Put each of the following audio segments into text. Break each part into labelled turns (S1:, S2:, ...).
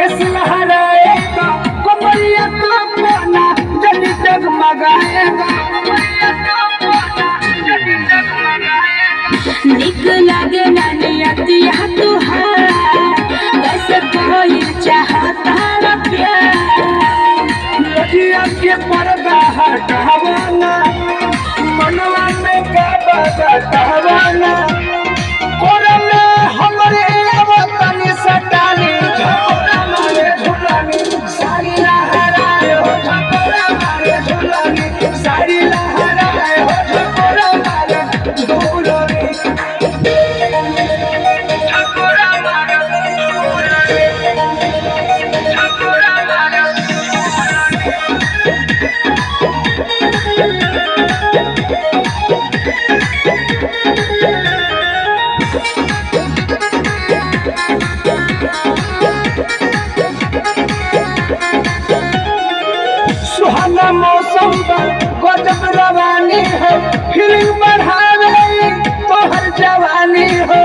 S1: केस लहराएगा कमरिया का कोना जल्दी जगमगाएगा
S2: निक लागे ना नियतिया तुहार बस कोई चाहता न प्यार
S1: लगिया के पर्दा हटावाना मनवा में का बतावाना कोरा में हमरे वतन सटानी झकोरा मारे झुलानी सारी लहराए हो झकोरा मारे झुलानी सारी लहराए हो झकोरा मारे झुलानी झकोरा मारे झकोरा मारे सुहाना मौसम गजब रवानी हो फीलिंग बढ़ावे तोहर जवानी हो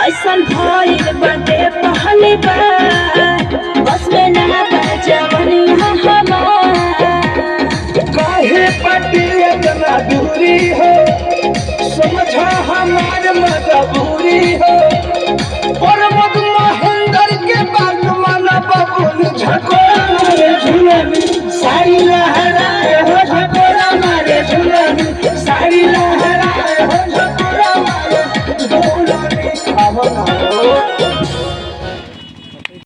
S2: ऐसन भइल बाटे पहली बार बस में ना जवानी हमार
S1: काहे पटी इतना दूरी हो समझा हमार मजबूरी हो और महेंद्र के बात माना बबुल झकोरा मारे